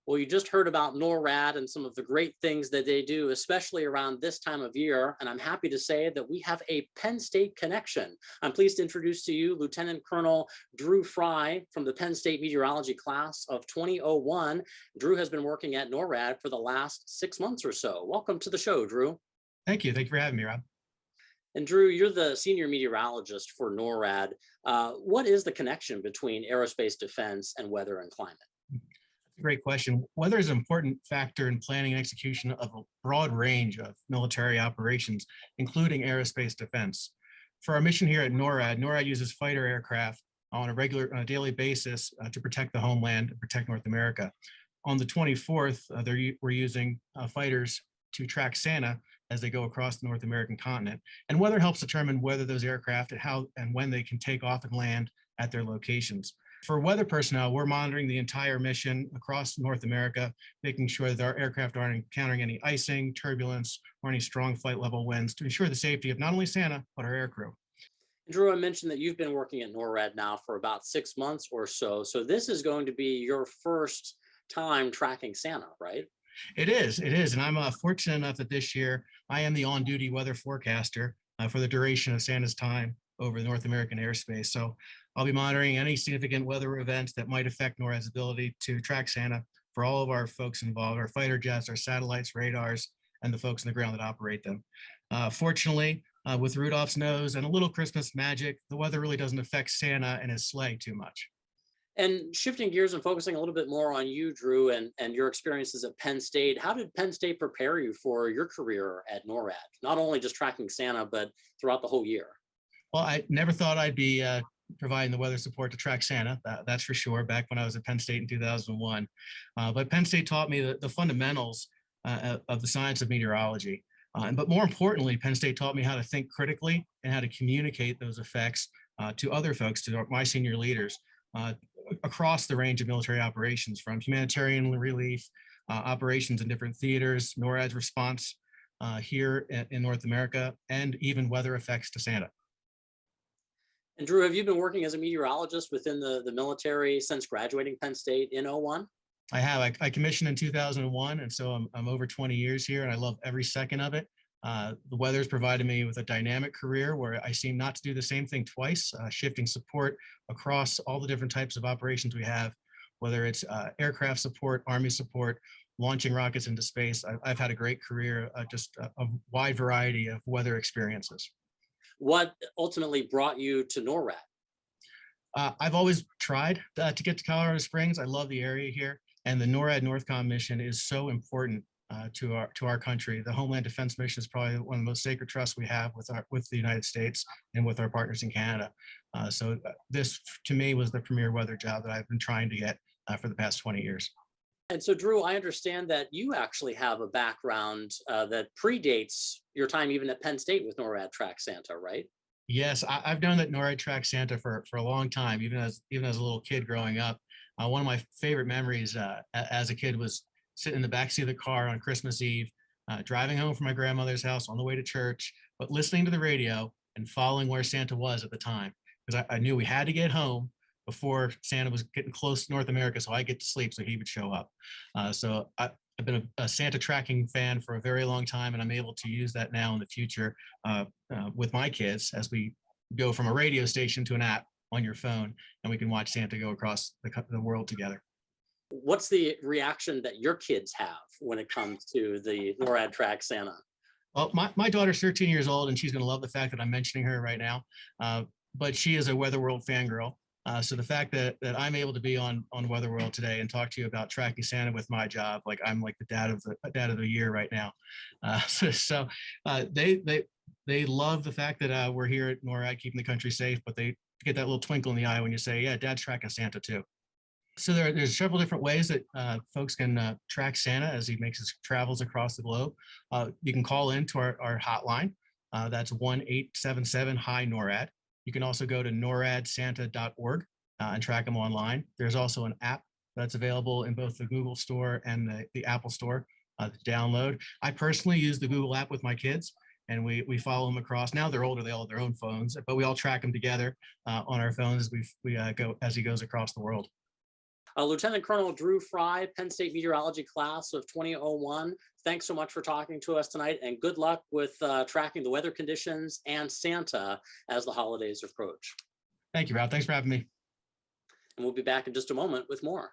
Well, you just heard about NORAD and some of the great things that they do, especially around this time of year. And I'm happy to say that we have a Penn State connection. I'm pleased to introduce to you Lieutenant Colonel Drew Frey from the Penn State Meteorology Class of 2001. Drew has been working at NORAD for the last 6 months or so. Welcome to the show, Drew. Thank you. Thank you for having me, Rob. And Drew, you're the senior meteorologist for NORAD. What is the connection between aerospace defense and weather and climate? Great question. Weather is an important factor in planning and execution of a broad range of military operations, including aerospace defense. For our mission here at NORAD, NORAD uses fighter aircraft on a daily basis to protect the homeland and protect North America. On the 24th, we're using fighters to track Santa as they go across the North American continent. And weather helps determine whether those aircraft and how and when they can take off and land at their locations. For weather personnel, we're monitoring the entire mission across North America, making sure that our aircraft aren't encountering any icing, turbulence, or any strong flight level winds to ensure the safety of not only Santa, but our aircrew. Drew, I mentioned that you've been working at NORAD now for about 6 months or so. So this is going to be your first time tracking Santa, right? It is. And I'm fortunate enough that this year I am the on-duty weather forecaster for the duration of Santa's time over North American airspace. So I'll be monitoring any significant weather events that might affect NORAD's ability to track Santa for all of our folks involved, our fighter jets, our satellites, radars, and the folks on the ground that operate them. Fortunately, with Rudolph's nose and a little Christmas magic, the weather really doesn't affect Santa and his sleigh too much. And shifting gears and focusing a little bit more on you, Drew, and your experiences at Penn State, how did Penn State prepare you for your career at NORAD? Not only just tracking Santa, but throughout the whole year. Well, I never thought I'd be providing the weather support to track Santa, that's for sure, back when I was at Penn State in 2001. But Penn State taught me the fundamentals of the science of meteorology. But more importantly, Penn State taught me how to think critically and how to communicate those effects to other folks, to my senior leaders, across the range of military operations, from humanitarian relief, operations in different theaters, NORAD's response here in North America, and even weather effects to Santa. And Drew, have you been working as a meteorologist within the military since graduating Penn State in '01? I have. I commissioned in 2001, and so I'm over 20 years here, and I love every second of it. The weather's provided me with a dynamic career where I seem not to do the same thing twice, shifting support across all the different types of operations we have, whether it's aircraft support, Army support, launching rockets into space. I've had a great career, just a wide variety of weather experiences. What ultimately brought you to NORAD? I've always tried to get to Colorado Springs. I love the area here, and the NORAD Northcom mission is so important to our country. The Homeland Defense mission is probably one of the most sacred trusts we have with the United States and with our partners in Canada. So this, to me, was the premier weather job that I've been trying to get for the past 20 years. And so, Drew, I understand that you actually have a background that predates your time even at Penn State with NORAD Tracks Santa, right? Yes, I've known that NORAD Tracks Santa for a long time, even as a little kid growing up. One of my favorite memories as a kid was sitting in the backseat of the car on Christmas Eve, driving home from my grandmother's house on the way to church, but listening to the radio and following where Santa was at the time, because I knew we had to get home before Santa was getting close to North America, so I get to sleep so he would show up. So I've been a Santa tracking fan for a very long time, and I'm able to use that now in the future with my kids as we go from a radio station to an app on your phone, and we can watch Santa go across the world together. What's the reaction that your kids have when it comes to the NORAD Tracks Santa? Well, my daughter's 13 years old, and she's going to love the fact that I'm mentioning her right now. But she is a Weather World fangirl. So the fact that I'm able to be on Weather World today and talk to you about tracking Santa with my job, like I'm like the dad of the year right now. So they love the fact that we're here at NORAD keeping the country safe, but they get that little twinkle in the eye when you say, yeah, Dad's tracking Santa too. So there's several different ways that folks can track Santa as he makes his travels across the globe. You can call in to our hotline. That's 1-877-HI-NORAD. You can also go to noradsanta.org and track them online. There's also an app that's available in both the Google Store and the Apple Store to download. I personally use the Google app with my kids, and we follow them across. Now they're older, they all have their own phones, but we all track them together on our phones as we go as he goes across the world. Lieutenant Colonel Drew Frey, Penn State Meteorology Class of 2001. Thanks so much for talking to us tonight, and good luck with tracking the weather conditions and Santa as the holidays approach. Thank you, Rob. Thanks for having me. And we'll be back in just a moment with more.